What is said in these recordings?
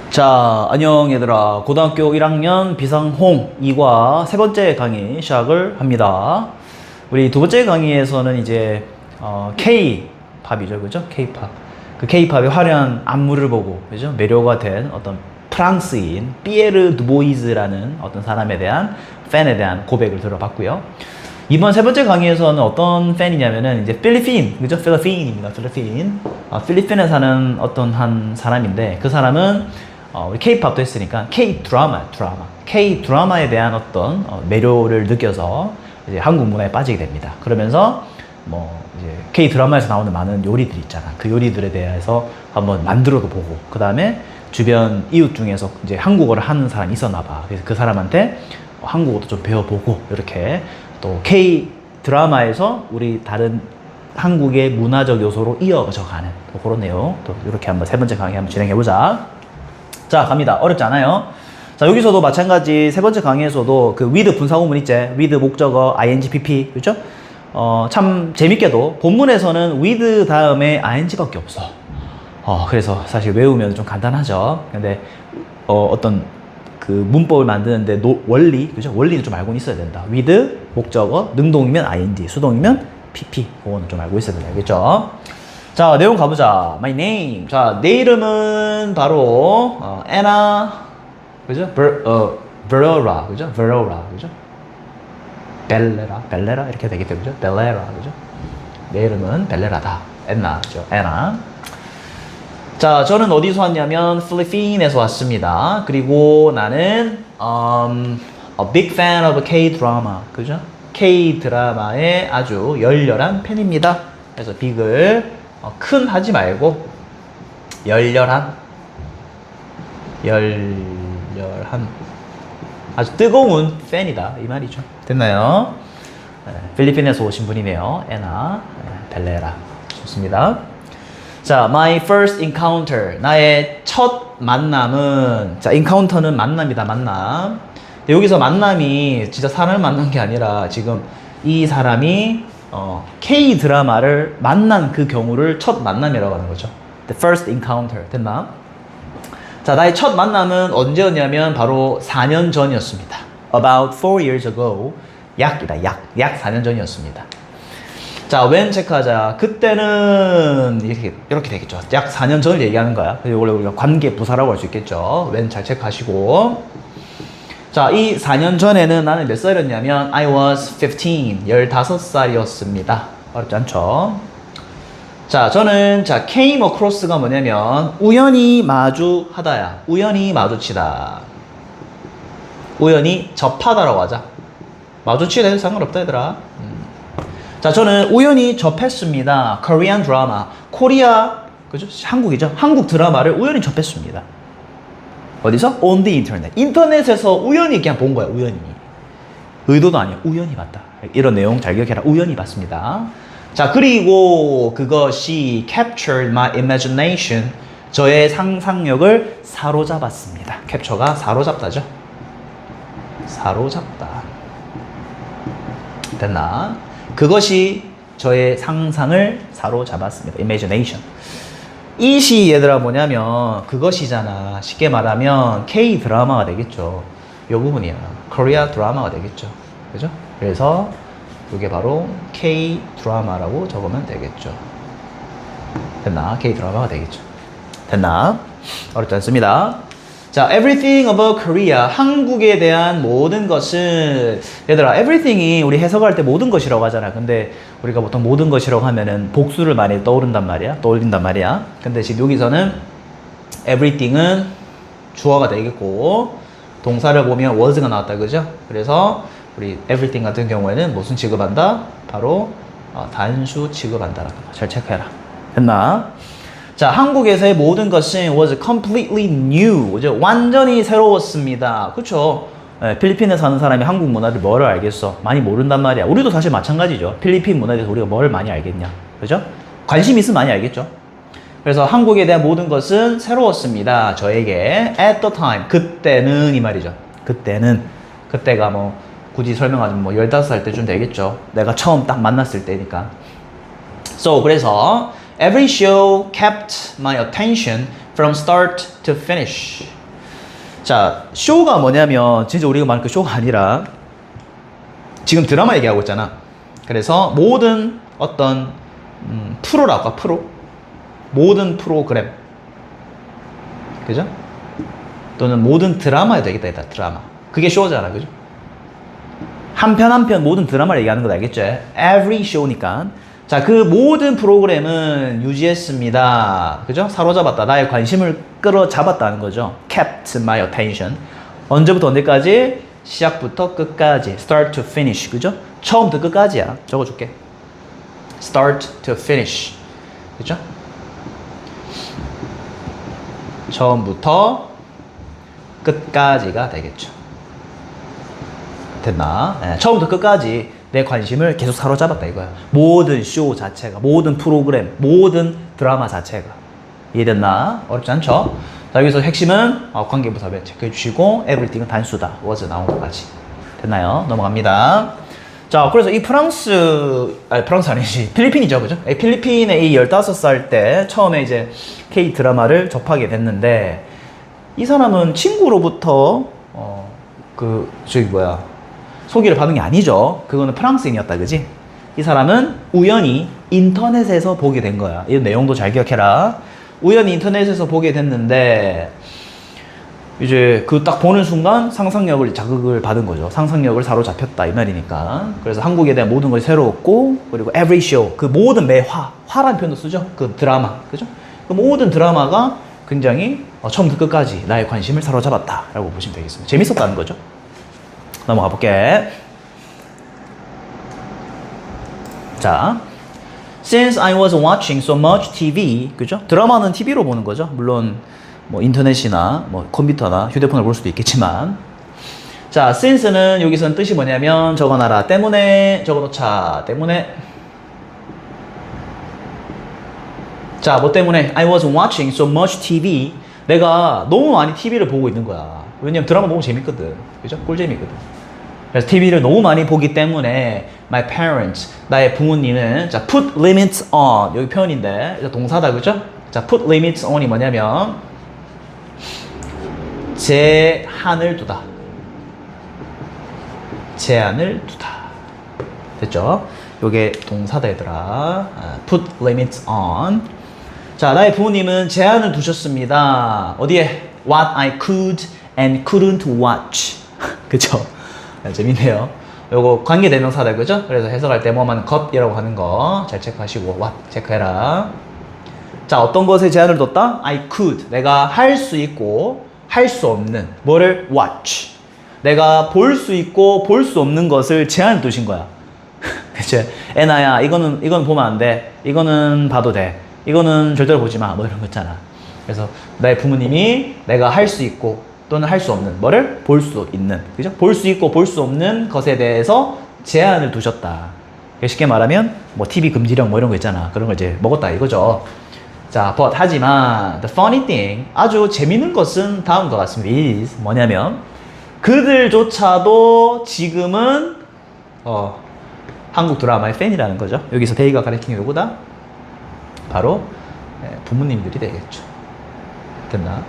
자, 안녕 얘들아. 고등학교 1학년 비상홍 2과 세 번째 강의 시작을 합니다. 우리 두 번째 강의에서는 이제 K-팝이죠, 그죠? K-팝. 그 K-팝의 화려한 안무를 보고, 그죠? 매료가 된 어떤 프랑스인 피에르 두보이즈라는 어떤 사람에 대한 팬에 대한 고백을 들어봤고요. 이번 세 번째 강의에서는 어떤 팬이냐면은 이제 필리핀, 그죠? 필리핀입니다. 필리핀. 필리핀에 사는 어떤 한 사람인데 그 사람은 우리 K-팝도 했으니까 K-드라마. K-드라마에 대한 어떤 매료를 느껴서 이제 한국 문화에 빠지게 됩니다. 그러면서 뭐 이제 K-드라마에서 나오는 많은 요리들 있잖아. 그 요리들에 대해서 한번 만들어도 보고, 그 다음에 주변 이웃 중에서 이제 한국어를 하는 사람이 있었나 봐. 그래서 그 사람한테 한국어도 좀 배워보고, 이렇게 또 K-드라마에서 우리 다른 한국의 문화적 요소로 이어져 가는 그런 내용, 또 이렇게 한번 세 번째 강의 한번 진행해보자. 자, 갑니다. 어렵지 않아요. 자, 여기서도 마찬가지 세 번째 강의에서도 그 with 분사구문 있지? with 목적어 ing, pp, 그죠? 참 재밌게도 본문에서는 with 다음에 ing밖에 없어. 그래서 사실 외우면 좀 간단하죠. 근데 어떤 그 문법을 만드는데 원리, 그죠? 원리는 좀 알고 있어야 된다. with 목적어, 능동이면 ing, 수동이면 pp. 그거는 좀 알고 있어야 된다. 알겠죠? 자, 내용 가보자. My name. 자, 내 이름은 바로 Anna, 그죠? Verora, 그죠? Verora, 그죠? 벨레라 이렇게 되겠죠, 그죠? 벨레라, 그죠? 내 이름은 벨레라다. Anna, 그죠? Anna. 자, 저는 어디서 왔냐면 필리핀에서 왔습니다. 그리고 나는 a big fan of K-drama, 그죠? K-드라마의 아주 열렬한 팬입니다. 그래서 big을 큰 하지 말고 열렬한 아주 뜨거운 팬이다 이 말이죠. 됐나요? 필리핀에서 오신 분이네요. 에나 벨레라. 좋습니다. 자, my first encounter, 나의 첫 만남은, 자, encounter는 만남이다. 만남. 근데 여기서 만남이 진짜 사람을 만난 게 아니라 지금 이 사람이 K-드라마를 만난 그 경우를 첫 만남이라고 하는 거죠. The first encounter. 됐나? 자, 나의 첫 만남은 언제였냐면 바로 4년 전이었습니다. About 4 years ago. 약 4년 전이었습니다. 자, when 체크하자. 그때는 이렇게 되겠죠. 약 4년 전을 얘기하는 거야. 그래서 원래 우리가 관계 부사라고 할 수 있겠죠. when 잘 체크하시고. 자, 이 4년 전에는 나는 몇 살이었냐면 I was 15, 15살이었습니다. 어렵지 않죠? 자, 저는 came across가 뭐냐면 우연히 마주하다야. 우연히 마주치다. 우연히 접하다라고 하자. 마주치다 해도 상관없다 얘들아. 자, 저는 우연히 접했습니다. Korean drama. 코리아, 그죠? 한국이죠? 한국 드라마를 우연히 접했습니다. 어디서? On the internet. 인터넷에서 우연히 그냥 본 거야, 우연히. 의도도 아니야, 우연히 봤다. 이런 내용 잘 기억해라. 우연히 봤습니다. 자, 그리고 그것이 captured my imagination. 저의 상상력을 사로잡았습니다. 캡처가 사로잡다죠. 사로잡다. 됐나? 그것이 저의 상상을 사로잡았습니다. imagination. 이시 얘들아 뭐냐면 그것이잖아. 쉽게 말하면 K-드라마가 되겠죠. 이 부분이야. 코리아 드라마가 되겠죠. 그죠? 그래서 이게 바로 K-드라마라고 적으면 되겠죠. 됐나? K-드라마가 되겠죠. 됐나? 어렵지 않습니다. 자, everything about Korea. 한국에 대한 모든 것은, 얘들아, everything이 우리 해석할 때 모든 것이라고 하잖아. 근데 우리가 보통 모든 것이라고 하면은 복수를 많이 떠오른단 말이야. 근데 지금 여기서는 everything은 주어가 되겠고, 동사를 보면 was가 나왔다, 그죠? 그래서 우리 everything 같은 경우에는 무슨 취급한다? 바로 단수 취급한다라는 거. 잘 체크해라. 됐나? 자, 한국에서의 모든 것은 was completely new. 그죠? 완전히 새로웠습니다. 그쵸? 필리핀에 사는 사람이 한국 문화를 뭐를 알겠어? 많이 모른단 말이야. 우리도 사실 마찬가지죠. 필리핀 문화에 대해서 우리가 뭘 많이 알겠냐? 그죠? 관심 있으면 많이 알겠죠? 그래서 한국에 대한 모든 것은 새로웠습니다. 저에게 at the time. 그때는 이 말이죠. 그때가 뭐 굳이 설명하자면 뭐 15살 때쯤 되겠죠. 내가 처음 딱 만났을 때니까. So, 그래서 Every show kept my attention from start to finish. 자, 쇼가 뭐냐면 진짜 우리가 말하는 그 쇼가 아니라 지금 드라마 얘기하고 있잖아. 그래서 모든 어떤 프로라고 할까? 프로? 모든 프로그램. 그죠? 또는 모든 드라마에 되겠다. 일단 드라마. 그게 쇼잖아. 그죠? 한 편 한 편 모든 드라마를 얘기하는 거 알겠죠? Every show니까. 자, 그 모든 프로그램은 유지했습니다. 그죠? 사로잡았다. 나의 관심을 끌어잡았다는 거죠. Kept my attention. 언제부터 언제까지? 시작부터 끝까지. Start to finish. 그죠? 처음부터 끝까지야. 적어줄게. Start to finish. 그죠? 처음부터 끝까지가 되겠죠. 됐나? 네, 처음부터 끝까지 내 관심을 계속 사로잡았다 이거야. 모든 쇼 자체가, 모든 프로그램, 모든 드라마 자체가. 이해됐나? 어렵지 않죠? 자, 여기서 핵심은 관계부사 체크해 주시고 everything은 단수다. was 나온 것까지. 됐나요? 넘어갑니다. 자, 그래서 이 프랑스 아니지. 필리핀이죠. 그죠? 필리핀에 이 15살 때 처음에 이제 K 드라마를 접하게 됐는데 이 사람은 친구로부터 소개를 받은 게 아니죠. 그거는 프랑스인이었다. 그지? 이 사람은 우연히 인터넷에서 보게 된 거야. 이 내용도 잘 기억해라. 우연히 인터넷에서 보게 됐는데 이제 그 딱 보는 순간 상상력을 자극을 받은 거죠. 상상력을 사로잡혔다 이 말이니까. 그래서 한국에 대한 모든 것이 새로웠고, 그리고 every show, 그 모든 화라는 표현도 쓰죠. 그 드라마, 그죠? 그 모든 드라마가 굉장히 처음부터 끝까지 나의 관심을 사로잡았다라고 보시면 되겠습니다. 재밌었다는 거죠. 넘어가 볼게. 자, since I was watching so much TV, 그죠? 드라마는 TV로 보는 거죠. 물론 뭐 인터넷이나 뭐 컴퓨터나 휴대폰을 볼 수도 있겠지만, 자, since는 여기서는 뜻이 뭐냐면 적어놔라. 때문에 적어놓자. 때문에. 자, 뭐 때문에 I was watching so much TV. 내가 너무 많이 TV를 보고 있는 거야. 왜냐면 드라마 너무 재밌거든. 그죠? 꿀재미거든. 그래서 TV를 너무 많이 보기 때문에 my parents, 나의 부모님은 자, put limits on. 여기 표현인데 동사다. 그죠? 자, put limits on이 뭐냐면 제한을 두다. 제한을 두다. 됐죠? 요게 동사다 얘들아. put limits on. 자, 나의 부모님은 제한을 두셨습니다. 어디에? What I could and couldn't watch. 그쵸? 재밌네요. 요거 관계대명사다. 그죠? 그래서 해석할 때 뭐만 것이라고 하는 거 잘 체크하시고 what 체크해라. 자, 어떤 것에 제한을 뒀다? I could. 내가 할 수 있고 할 수 없는 뭐를 watch. 내가 볼 수 있고 볼 수 없는 것을 제한을 두신 거야. 그치? 애나야, 이거는 보면 안 돼. 이거는 봐도 돼. 이거는 절대로 보지 마. 뭐 이런 거 있잖아. 그래서 나의 부모님이 내가 할 수 있고 또는 할 수 없는 뭐를 볼 수 있는, 그죠? 볼 수 있고 볼 수 없는 것에 대해서 제한을 두셨다. 쉽게 말하면 뭐 TV 금지령 뭐 이런 거 있잖아. 그런 걸 이제 먹었다 이거죠. 자, but 하지만 the funny thing, 아주 재밌는 것은 다음과 같습니다. is 뭐냐면 그들조차도 지금은 한국 드라마의 팬이라는 거죠. 여기서 데이가 가리키는 게 누구다? 바로 부모님들이 되겠죠. 됐나?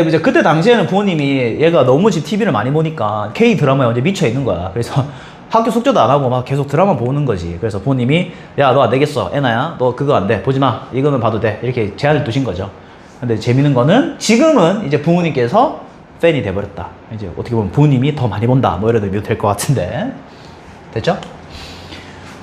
이제 그때 당시에는 부모님이 얘가 너무 지금 TV를 많이 보니까 K 드라마에 완전 미쳐 있는 거야. 그래서 학교 숙제도 안 하고 막 계속 드라마 보는 거지. 그래서 부모님이 야, 너 안 되겠어. 애나야, 너 그거 안 돼. 보지 마. 이거는 봐도 돼. 이렇게 제한을 두신 거죠. 근데 재밌는 거는 지금은 이제 부모님께서 팬이 돼버렸다. 이제 어떻게 보면 부모님이 더 많이 본다. 뭐 이런 의미도 될 것 같은데. 됐죠?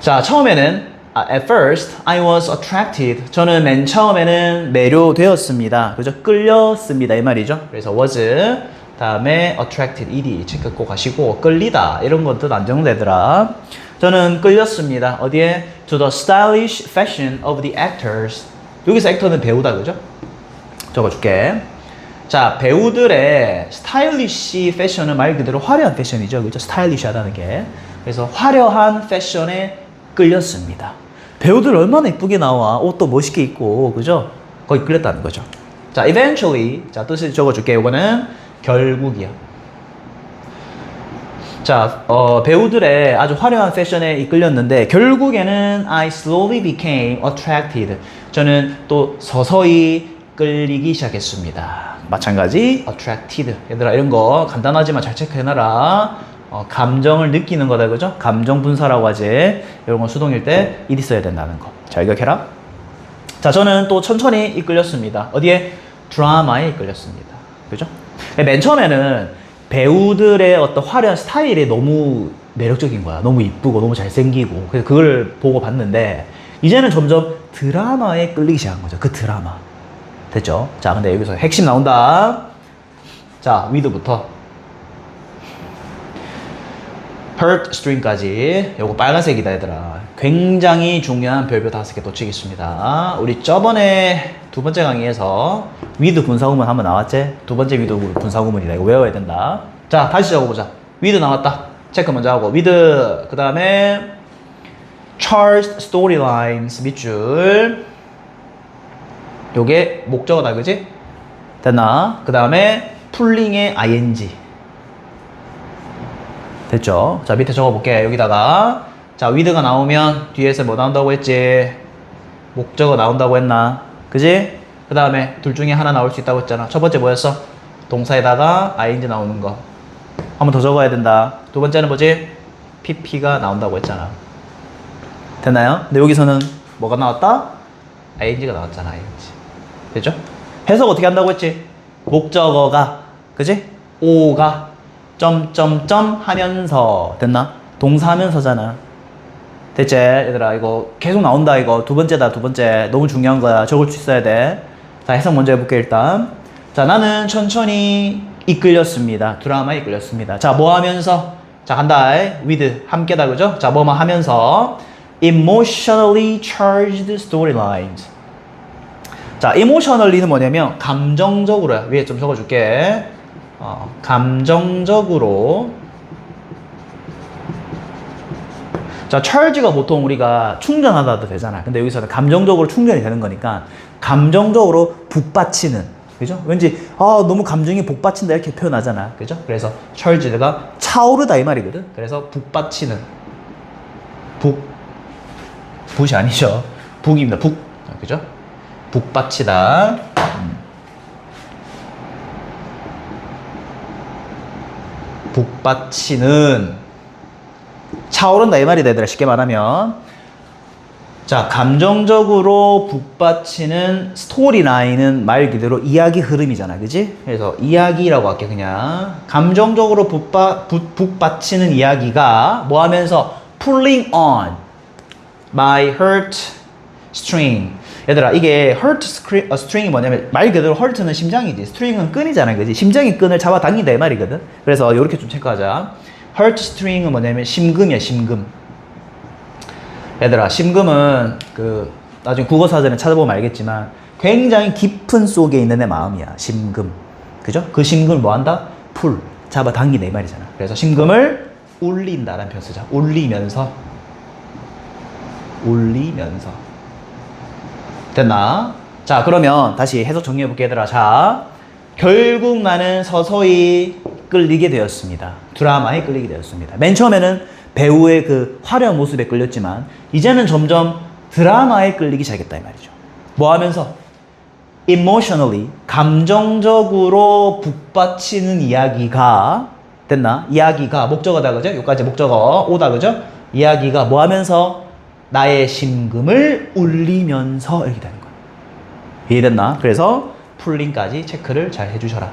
자, 처음에는 at first I was attracted. 저는 맨 처음에는 매료되었습니다. 그죠? 끌렸습니다. 이 말이죠. 그래서 was 다음에 attracted ed 체크 꼭 하시고 끌리다 이런 것도 안 적용되더라. 저는 끌렸습니다. 어디에? To the stylish fashion of the actors. 여기서 액터는 배우다. 그죠? 적어줄게. 자, 배우들의 스타일리시 패션은 말 그대로 화려한 패션이죠. 그죠? 스타일리시하다는 게. 그래서 화려한 패션에 끌렸습니다. 배우들 얼마나 이쁘게 나와. 옷도 멋있게 입고. 그죠? 거기 끌렸다는 거죠. 자, eventually. 자, 뜻을 적어줄게. 이거는 결국이야. 자, 배우들의 아주 화려한 패션에 이끌렸는데 결국에는 I slowly became attracted. 저는 또 서서히 끌리기 시작했습니다. 마찬가지 attracted. 얘들아 이런 거 간단하지만 잘 체크해놔라. 감정을 느끼는 거다, 그죠? 감정 분사라고 하지. 이런 거 수동일 때 it 써야 된다는 거. 잘 기억해라. 자, 저는 또 천천히 이끌렸습니다. 어디에? 드라마에 이끌렸습니다. 그죠? 맨 처음에는 배우들의 어떤 화려한 스타일이 너무 매력적인 거야. 너무 이쁘고 너무 잘생기고. 그래서 그걸 보고 봤는데 이제는 점점 드라마에 끌리기 시작한 거죠. 그 드라마. 됐죠? 자, 근데 여기서 핵심 나온다. 자, with부터 hurt string까지. 요거 빨간색이다, 얘들아. 굉장히 중요한 별표 5개 놓치겠습니다. 우리 저번에 두 번째 강의에서 with 분사구문 한번 나왔지? 두 번째 with 분사구문이다. 이거 외워야 된다. 자, 다시 적어보자. with 나왔다. 체크 먼저 하고. with, 그 다음에 charged storylines 밑줄. 요게 목적어다, 그지? 됐나? 그 다음에 pulling의 ing. 됐죠? 자, 밑에 적어볼게. 여기다가 자, with가 나오면 뒤에서 뭐 나온다고 했지? 목적어 나온다고 했나? 그지? 그 다음에 둘 중에 하나 나올 수 있다고 했잖아. 첫 번째 뭐였어? 동사에다가 ing 나오는 거. 한 번 더 적어야 된다. 두 번째는 뭐지? pp가 나온다고 했잖아. 됐나요? 근데 여기서는 뭐가 나왔다? ing가 나왔잖아. ing. 됐죠? 해석 어떻게 한다고 했지? 목적어가, 그지? 오가 점점점 하면서. 됐나? 동사하면서잖아. 됐지? 얘들아 이거 계속 나온다. 이거 두 번째다. 두 번째 너무 중요한 거야. 적을 수 있어야 돼. 자, 해석 먼저 해볼게. 일단 자, 나는 천천히 이끌렸습니다. 드라마에 이끌렸습니다. 자, 뭐 하면서? 자, 간다. with 함께다, 그죠? 자, 뭐만 하면서 emotionally charged storylines. 자, emotionally는 뭐냐면 감정적으로야. 위에 좀 적어줄게. 감정적으로. 자, charge가 보통 우리가 충전하다도 되잖아. 근데 여기서는 감정적으로 충전이 되는 거니까 감정적으로 북받치는. 그죠? 왠지 너무 감정이 북받친다 이렇게 표현하잖아. 그죠? 그래서 charged가 차오르다 이 말이거든. 그래서 북받치는. 북이 아니죠. 북입니다. 북. 그죠? 북받치다. 북받치는. 차오른다 이 말이다, 얘들아. 쉽게 말하면 자, 감정적으로 북받치는 스토리라인은 말 그대로 이야기 흐름이잖아, 그지? 그래서 이야기라고 할게. 그냥 감정적으로 북받치는 이야기가 뭐 하면서 pulling on my hurt string. 얘들아 이게 hurt string이 뭐냐면 말 그대로 hurt는 심장이지, string은 끈이잖아, 그지? 심장이 끈을 잡아당긴다 이 말이거든. 그래서 이렇게 좀 체크하자. hurt string은 뭐냐면 심금이야, 심금. 얘들아, 심금은 나중에 국어사전에 찾아보면 알겠지만 굉장히 깊은 속에 있는 내 마음이야, 심금. 그죠? 그 심금을 뭐 한다? 풀, 잡아당기네 이 말이잖아. 그래서 심금을 울린다라는 표현 쓰자. 울리면서. 됐나? 자, 그러면 다시 해석 정리해볼게, 얘들아. 자, 결국 나는 서서히 끌리게 되었습니다. 드라마에 끌리게 되었습니다. 맨 처음에는 배우의 그 화려한 모습에 끌렸지만 이제는 점점 드라마에 끌리기 시작했다 이 말이죠. 뭐 하면서? emotionally, 감정적으로 북받치는 이야기가. 됐나? 이야기가 목적어다, 그죠? 여기까지 목적어 오다, 그죠? 이야기가 뭐 하면서? 나의 심금을 울리면서 이렇게 되는 거야. 이해됐나? 그래서 풀링까지 체크를 잘 해주셔라.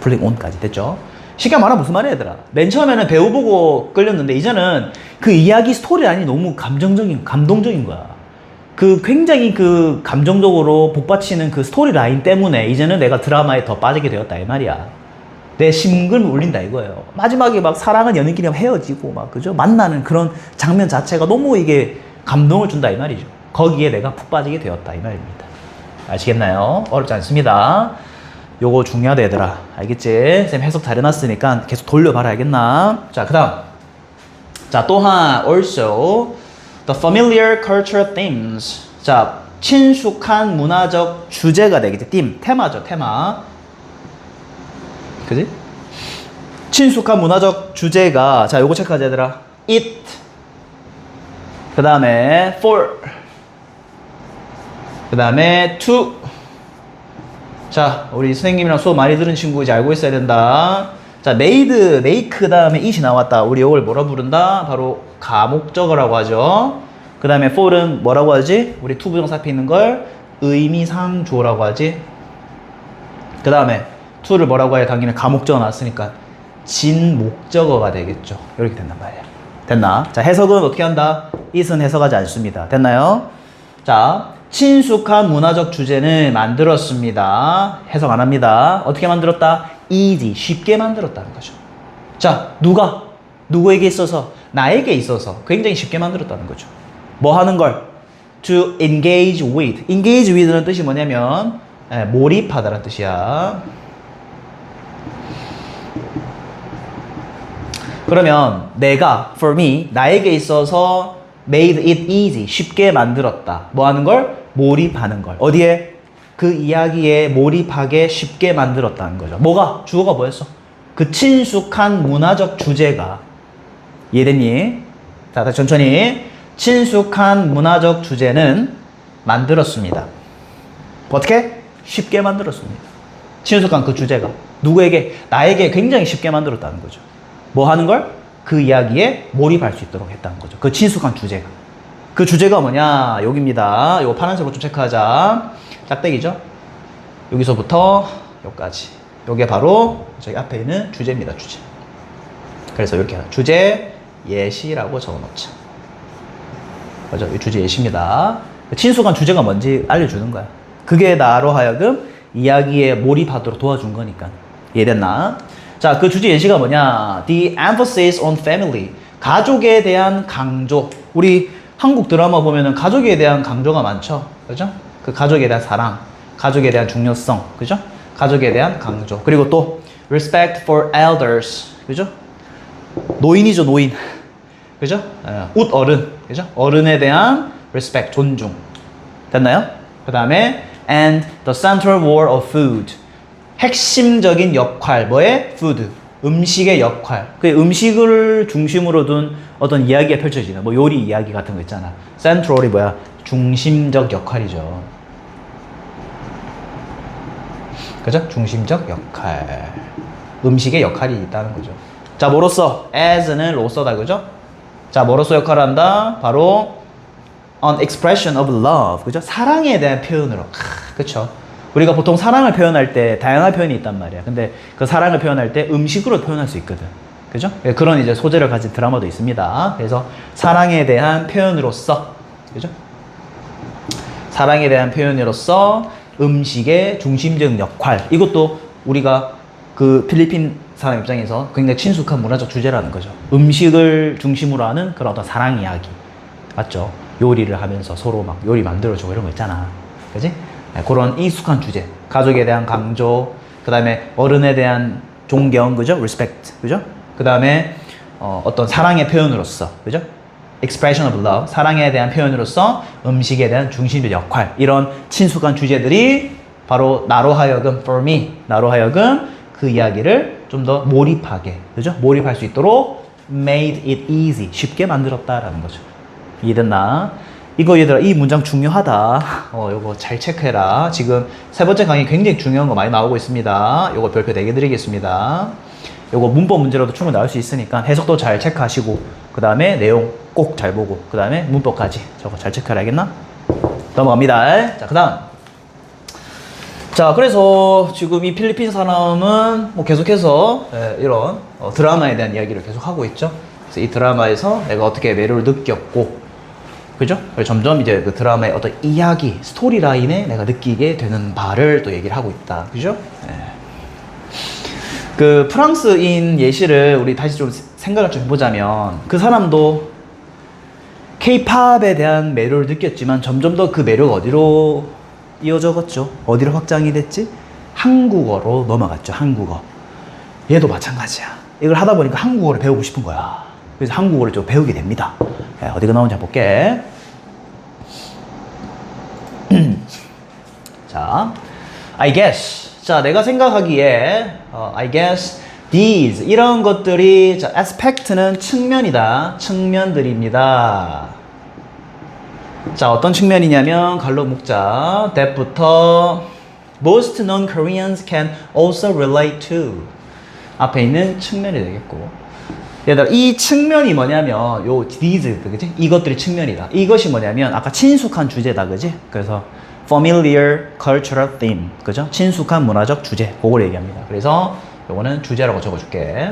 풀링 온까지. 됐죠? 쉽게 말하면 무슨 말이야, 얘들아? 맨 처음에는 배우 보고 끌렸는데 이제는 그 이야기 스토리라인이 너무 감동적인 거야. 굉장히 감정적으로 복받치는 그 스토리라인 때문에 이제는 내가 드라마에 더 빠지게 되었다 이 말이야. 내 심금을 울린다 이거예요. 마지막에 막 사랑은 연인끼리 헤어지고 막, 그죠? 만나는 그런 장면 자체가 너무 이게 감동을 준다 이 말이죠. 거기에 내가 푹 빠지게 되었다 이 말입니다. 아시겠나요? 어렵지 않습니다. 요거 중요하다, 얘들아. 알겠지? 쌤 해석 잘 해놨으니까 계속 돌려봐라, 알겠나? 자, 그 다음. 자, 또한 also the familiar cultural themes. 자, 친숙한 문화적 주제가 되겠지. 테마죠, 테마. 그지? 친숙한 문화적 주제가. 자, 요거 체크하자, 얘들아. it. 그 다음에 for. 그 다음에 to. 자, 우리 선생님이랑 수업 많이 들은 친구 이제 알고 있어야 된다. 자, made, make 다음에 it이 나왔다. 우리 이걸 뭐라 부른다? 바로 가목적어라고 하죠. 그 다음에 for는 뭐라고 하지? 우리 to 부정사 앞에 있는 걸 의미상조라고 하지. 그 다음에 to를 뭐라고 해야 당연히 가목적어 나왔으니까 진목적어가 되겠죠. 이렇게 된단 말이야. 됐나? 자, 해석은 어떻게 한다? it은 해석하지 않습니다. 됐나요? 자, 친숙한 문화적 주제는 만들었습니다. 해석 안 합니다. 어떻게 만들었다? easy, 쉽게 만들었다는 거죠. 자, 누가? 누구에게 있어서? 나에게 있어서 굉장히 쉽게 만들었다는 거죠. 뭐 하는 걸? To engage with. engage with는 뜻이 뭐냐면 몰입하다라는 뜻이야. 그러면 내가, for me, 나에게 있어서 made it easy, 쉽게 만들었다. 뭐 하는 걸? 몰입하는 걸. 어디에? 그 이야기에 몰입하게 쉽게 만들었다는 거죠. 뭐가? 주어가 뭐였어? 그 친숙한 문화적 주제가. 이해됐니? 자, 다시 천천히. 친숙한 문화적 주제는 만들었습니다. 어떻게? 쉽게 만들었습니다. 친숙한 그 주제가. 누구에게? 나에게 굉장히 쉽게 만들었다는 거죠. 뭐 하는 걸? 그 이야기에 몰입할 수 있도록 했다는 거죠. 그 친숙한 주제가. 그 주제가 뭐냐? 여기입니다. 이거 파란색으로 좀 체크하자. 짝대기죠? 여기서부터 여기까지. 요게 바로 저기 앞에 있는 주제입니다. 주제. 그래서 이렇게 주제 예시라고 적어놓자. 맞아. 이 주제 예시입니다. 친숙한 주제가 뭔지 알려주는 거야. 그게 나로 하여금 이야기에 몰입하도록 도와준 거니까. 이해됐나? 자, 그 주제 예시가 뭐냐? The emphasis on family. 가족에 대한 강조. 우리 한국 드라마 보면은 가족에 대한 강조가 많죠. 그죠? 그 가족에 대한 사랑, 가족에 대한 중요성. 그죠? 가족에 대한 강조. 그리고 또 respect for elders. 그죠? 노인이죠, 노인. 그죠? 웃 어른. 그죠? 어른에 대한 respect, 존중. 됐나요? 그 다음에 and the central role of food. 핵심적인 역할, 뭐의? food, 음식의 역할. 그 음식을 중심으로 둔 어떤 이야기가 펼쳐지는, 뭐 요리 이야기 같은 거 있잖아. central이 뭐야? 중심적 역할이죠. 그죠? 중심적 역할. 음식의 역할이 있다는 거죠. 자, 뭐로써? as는 로서다, 그죠? 자, 뭐로써 역할을 한다? 바로 an expression of love, 그죠? 사랑에 대한 표현으로. 그쵸? 우리가 보통 사랑을 표현할 때 다양한 표현이 있단 말이야. 근데 그 사랑을 표현할 때 음식으로 표현할 수 있거든. 그죠? 그런 이제 소재를 가진 드라마도 있습니다. 그래서 사랑에 대한 표현으로서, 그죠? 사랑에 대한 표현으로서 음식의 중심적 역할. 이것도 우리가 그 필리핀 사람 입장에서 굉장히 친숙한 문화적 주제라는 거죠. 음식을 중심으로 하는 그런 어떤 사랑 이야기. 맞죠? 요리를 하면서 서로 막 요리 만들어주고 이런 거 있잖아. 그지? 그런 익숙한 주제, 가족에 대한 강조, 그 다음에 어른에 대한 존경, 그죠? respect, 그죠? 그 다음에 어떤 사랑의 표현으로서, 그죠? expression of love, 사랑에 대한 표현으로서 음식에 대한 중심적 역할, 이런 친숙한 주제들이 바로 나로 하여금, for me, 나로 하여금 그 이야기를 좀 더 몰입하게, 그죠? 몰입할 수 있도록 made it easy, 쉽게 만들었다라는 거죠. 이해됐나? 이거 얘들아, 이 문장 중요하다. 요거 잘 체크해라. 지금 세 번째 강의 굉장히 중요한 거 많이 나오고 있습니다. 요거 별표 4개 드리겠습니다. 요거 문법 문제로도 충분히 나올 수 있으니까 해석도 잘 체크하시고, 그 다음에 내용 꼭 잘 보고, 그 다음에 문법까지 저거 잘 체크해라. 알겠나? 넘어갑니다. 자, 그 다음. 자, 그래서 지금 이 필리핀 사람은 뭐 계속해서 이런 드라마에 대한 이야기를 계속 하고 있죠. 그래서 이 드라마에서 내가 어떻게 매력을 느꼈고, 그죠? 점점 이제 그 드라마의 어떤 이야기, 스토리라인에 내가 느끼게 되는 바를 또 얘기를 하고 있다. 그죠? 네. 그 프랑스인 예시를 우리 다시 좀 생각을 좀 해보자면, 그 사람도 K-팝에 대한 매력을 느꼈지만 점점 더 그 매력 어디로 이어져갔죠? 어디로 확장이 됐지? 한국어로 넘어갔죠. 한국어. 얘도 마찬가지야. 이걸 하다 보니까 한국어를 배우고 싶은 거야. 그래서 한국어를 좀 배우게 됩니다. 어디가 나오는지 한번 볼게. 자, I guess. 자, 내가 생각하기에 I guess these 이런 것들이, 자, aspect는 측면이다. 측면들입니다. 자, 어떤 측면이냐면 갈로 묶자. that부터 most non-Koreans can also relate to. 앞에 있는 측면이 되겠고. 얘들아, 이 측면이 뭐냐면, 요, these, 그지? 이것들이 측면이다. 이것이 뭐냐면, 아까 친숙한 주제다, 그지? 그래서, familiar cultural theme. 그죠? 친숙한 문화적 주제. 그걸 얘기합니다. 그래서, 요거는 주제라고 적어줄게.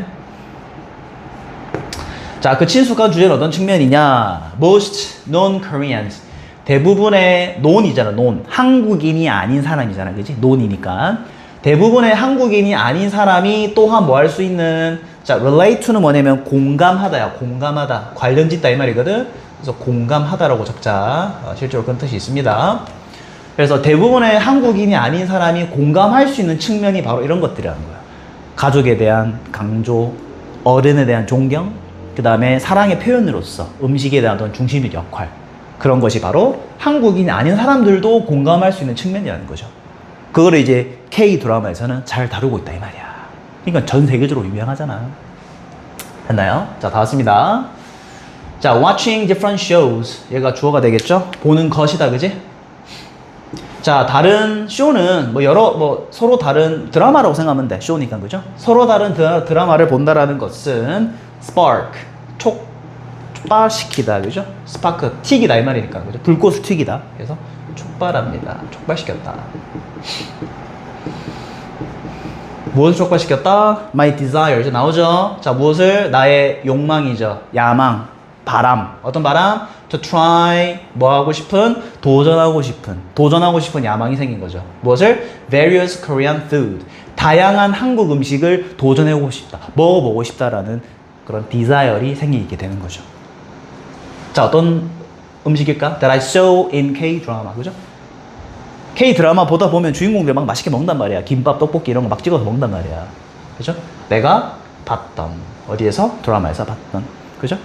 자, 그 친숙한 주제는 어떤 측면이냐? most non-Koreans. 대부분의 논이잖아, 논. 한국인이 아닌 사람이잖아, 그지? 논이니까. 대부분의 한국인이 아닌 사람이 또한 뭐 할 수 있는, 자, relate to는 뭐냐면 공감하다야, 공감하다. 관련 짓다 이 말이거든? 그래서 공감하다라고 적자. 실제로 그런 뜻이 있습니다. 그래서 대부분의 한국인이 아닌 사람이 공감할 수 있는 측면이 바로 이런 것들이라는 거야. 가족에 대한 강조, 어른에 대한 존경, 그 다음에 사랑의 표현으로서 음식에 대한 어떤 중심적 역할. 그런 것이 바로 한국인이 아닌 사람들도 공감할 수 있는 측면이라는 거죠. 그거를 이제 K 드라마에서는 잘 다루고 있다 이 말이야. 그러니까 전 세계적으로 유명하잖아. 됐나요? 자, 다 왔습니다. 자, watching different shows. 얘가 주어가 되겠죠? 보는 것이다, 그지? 자, 다른 쇼는 서로 다른 드라마라고 생각하면 돼. 쇼니까, 그죠? 서로 다른 드라마를 본다라는 것은 spark, 촉발시키다, 그죠? 스파크, 튀기다 이 말이니까, 그죠? 불꽃을 튀기다. 그래서 촉발합니다. 촉발시켰다. 무엇을 촉발시켰다? My desire. 이제 나오죠? 자, 무엇을? 나의 욕망이죠. 야망, 바람. 어떤 바람? To try, 뭐 하고 싶은? 도전하고 싶은 야망이 생긴 거죠. 무엇을? Various Korean food. 다양한 한국 음식을 도전해보고 싶다. 먹어보고 싶다라는 그런 desire이 생기게 되는 거죠. 자, 어떤 음식일까? That I saw in K-drama. 그죠? K-드라마 보다 보면 주인공들 막 맛있게 먹는단 말이야. 김밥, 떡볶이 이런 거 막 찍어서 먹는단 말이야. 그죠? 내가 봤던, 어디에서? 드라마에서 봤던. 그죠?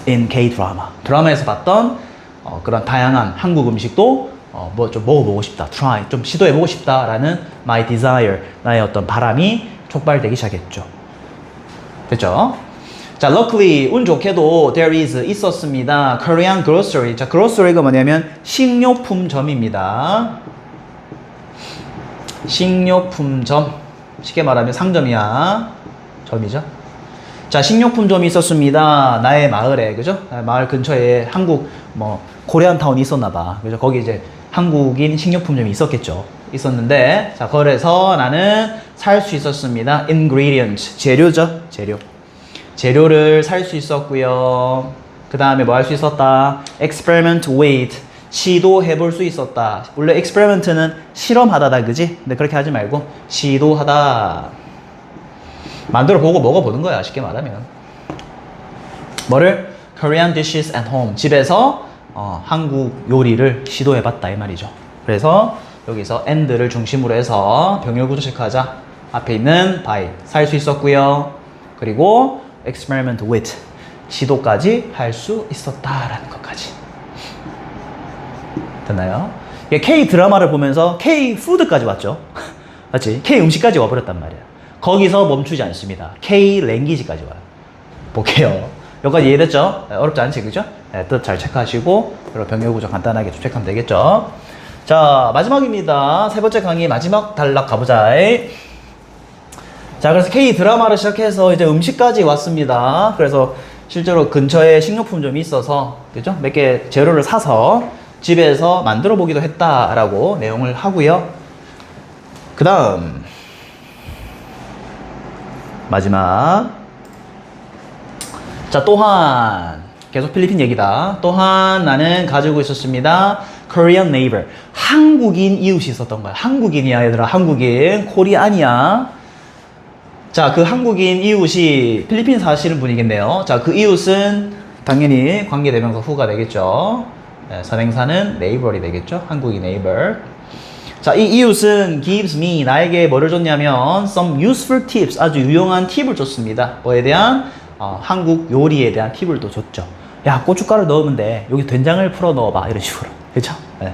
In K-드라마. 드라마에서 봤던 그런 다양한 한국 음식도 뭐 좀 먹어보고 싶다. Try. 좀 시도해보고 싶다라는 my desire. 나의 어떤 바람이 촉발되기 시작했죠. 됐죠? 자, luckily, 운 좋게도 there is 있었습니다. Korean grocery. 자, grocery가 뭐냐면 식료품점입니다. 식료품점. 쉽게 말하면 상점이야. 점이죠. 자, 식료품점이 있었습니다. 나의 마을에, 그죠? 마을 근처에 한국, 코리안타운이 있었나봐. 그죠? 거기 이제 한국인 식료품점이 있었는데, 자, 거기서 나는 살 수 있었습니다. ingredient. 재료죠? 재료를 살 수 있었고요. 그 다음에 뭐 할 수 있었다? experiment with. 시도해 볼 수 있었다. 원래 experiment는 실험하다다, 그지? 근데 그렇게 하지 말고 시도하다. 만들어 보고 먹어보는 거야, 쉽게 말하면. 뭐를? Korean dishes at home. 집에서 한국 요리를 시도해 봤다 이 말이죠. 그래서 여기서 and를 중심으로 해서 병렬 구조 체크하자. 앞에 있는 by 살 수 있었고요. 그리고 experiment with 시도까지 할 수 있었다라는 것까지. 됐나요? K 드라마를 보면서 K 푸드까지 왔죠. 맞지? K 음식까지 와버렸단 말이야. 거기서 멈추지 않습니다. K 랭귀지까지 와요. 볼게요. 여기까지 이해됐죠? 어렵지 않지, 그죠? 네, 뜻 잘 체크하시고 그리고 병렬 구조 간단하게 좀 체크하면 되겠죠? 자, 마지막입니다. 세 번째 강의 마지막 단락 가보자. 자, 그래서 K 드라마를 시작해서 이제 음식까지 왔습니다. 그래서 실제로 근처에 식료품점이 있어서, 그죠? 몇 개 재료를 사서 집에서 만들어 보기도 했다라고 내용을 하고요. 그 다음 마지막. 자, 또한 계속 필리핀 얘기다. 또한 나는 가지고 있었습니다. Korean neighbor. 한국인 이웃이 있었던 거야. 한국인이야, 얘들아. 한국인. 코리안이야. 자, 그 한국인 이웃이 필리핀 사시는 분이겠네요. 자, 그 이웃은 당연히 관계대명사 who가 되겠죠. 네, 선행사는 neighbor이 되겠죠. 한국인 neighbor. 자, 이 이웃은 gives me, 나에게 뭐를 줬냐면 some useful tips, 아주 유용한 팁을 줬습니다. 뭐에 대한? 한국 요리에 대한 팁을 또 줬죠. 야, 고춧가루 넣으면 돼. 여기 된장을 풀어 넣어봐. 이런 식으로. 그렇죠? 네.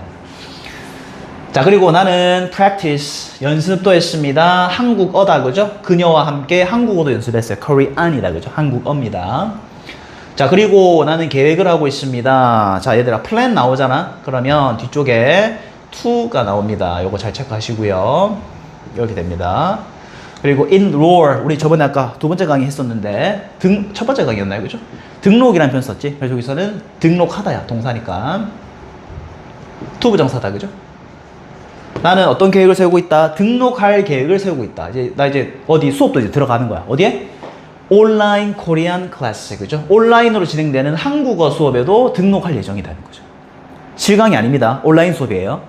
자, 그리고 나는 practice, 연습도 했습니다. 한국어다, 그죠? 그녀와 함께 한국어도 연습했어요. Korean이다, 그죠? 한국어입니다. 자, 그리고 나는 계획을 하고 있습니다. 자, 얘들아, plan 나오잖아? 그러면 뒤쪽에 to가 나옵니다. 요거 잘 체크하시고요. 이렇게 됩니다. 그리고 enroll, 우리 저번에 아까 두 번째 강의 했었는데 첫 번째 강의였나요? 그죠? 등록이라는 표현 썼지? 그래서 여기서는 등록하다야, 동사니까 to 부정사다, 그죠? 나는 어떤 계획을 세우고 있다? 등록할 계획을 세우고 있다. 나 이제 어디 수업도 이제 들어가는 거야. 어디에? 온라인 코리안 클래스, 그죠? 온라인으로 진행되는 한국어 수업에도 등록할 예정이라는 거죠. 실강이 아닙니다. 온라인 수업이에요.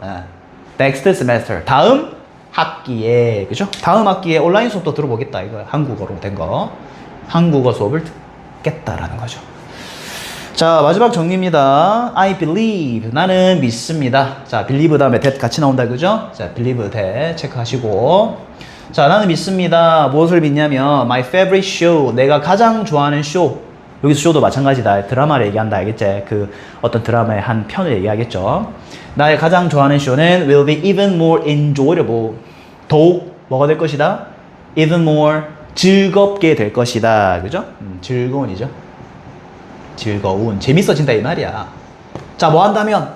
Next semester, 다음 학기에, 그죠? 다음 학기에 온라인 수업도 들어보겠다, 이거 한국어로 된 거. 한국어 수업을 듣겠다라는 거죠. 자, 마지막 정리입니다. I believe, 나는 믿습니다. 자, believe 다음에 that 같이 나온다, 그죠? 자, believe that 체크하시고. 자, 나는 믿습니다. 무엇을 믿냐면 my favorite show, 내가 가장 좋아하는 쇼. 여기서 쇼도 마찬가지다. 드라마를 얘기한다, 알겠지? 그 어떤 드라마의 한 편을 얘기하겠죠. 나의 가장 좋아하는 쇼는 will be even more enjoyable. 더욱 뭐가 될 것이다? even more 즐겁게 될 것이다. 그죠? 즐거운이죠. 즐거운, 재밌어진다 이 말이야. 자, 뭐 한다면?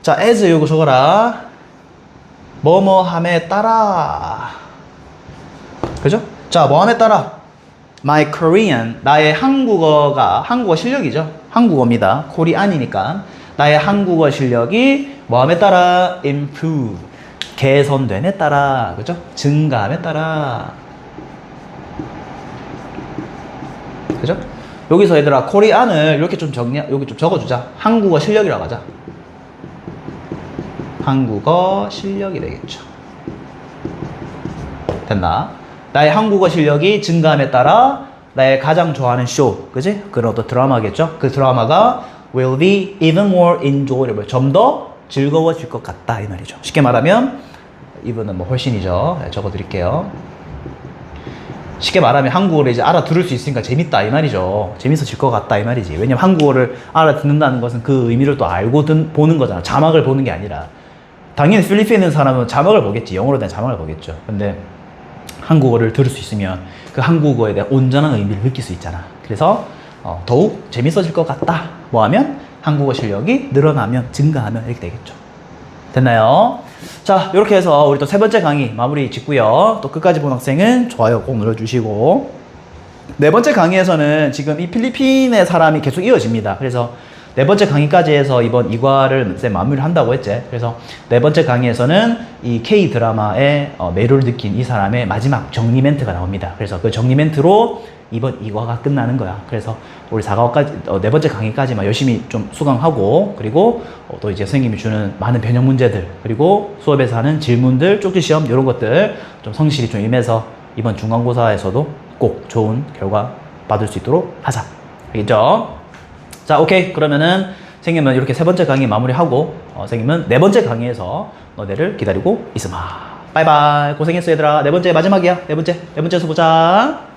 자, as 요거 적어라. 뭐뭐함에 따라. 그죠? 자, 뭐함에 따라 my Korean, 나의 한국어가, 한국어 실력이죠. 한국어입니다. 코리안이니까 나의 한국어 실력이 뭐함에 따라 improve, 개선됨에 따라, 그죠? 증가함에 따라. 그죠? 여기서 얘들아, 코리안을 이렇게 좀 여기 좀 적어주자. 한국어 실력이라고 하자. 한국어 실력이 되겠죠. 됐나? 나의 한국어 실력이 증가함에 따라 나의 가장 좋아하는 쇼, 그지? 그런 어떤 드라마겠죠? 그 드라마가 will be even more enjoyable, 좀 더 즐거워질 것 같다 이 말이죠. 쉽게 말하면 이분은 뭐 훨씬이죠. 네, 적어드릴게요. 쉽게 말하면 한국어를 이제 알아들을 수 있으니까 재밌다 이 말이죠. 재밌어질 것 같다 이 말이지. 왜냐면 한국어를 알아듣는다는 것은 그 의미를 또 알고 보는 거잖아. 자막을 보는 게 아니라. 당연히 필리핀에 있는 사람은 자막을 보겠지. 영어로 된 자막을 보겠죠. 근데 한국어를 들을 수 있으면 그 한국어에 대한 온전한 의미를 느낄 수 있잖아. 그래서 더욱 재밌어질 것 같다. 뭐 하면? 한국어 실력이 늘어나면, 증가하면 이렇게 되겠죠. 됐나요? 자, 이렇게 해서 우리 또 세 번째 강의 마무리 짓고요. 또 끝까지 본 학생은 좋아요 꼭 눌러주시고, 네 번째 강의에서는 지금 이 필리핀의 사람이 계속 이어집니다. 그래서 네 번째 강의까지 해서 이번 2과를 이제 마무리를 한다고 했지. 그래서 네 번째 강의에서는 이 K 드라마의 매료를 느낀 이 사람의 마지막 정리 멘트가 나옵니다. 그래서 그 정리 멘트로 이번 2과가 끝나는 거야. 그래서 우리 4과까지, 네 번째 강의까지만 열심히 좀 수강하고, 그리고 또 이제 선생님이 주는 많은 변형 문제들, 그리고 수업에서 하는 질문들, 쪽지 시험, 이런 것들 좀 성실히 좀 임해서 이번 중간고사에서도 꼭 좋은 결과 받을 수 있도록 하자. 알겠죠? 자, 오케이. 그러면은 선생님은 이렇게 세 번째 강의 마무리하고, 선생님은 네 번째 강의에서 너네를 기다리고 있으마. 바이바이. 고생했어, 얘들아. 네 번째 마지막이야. 네 번째에서 보자.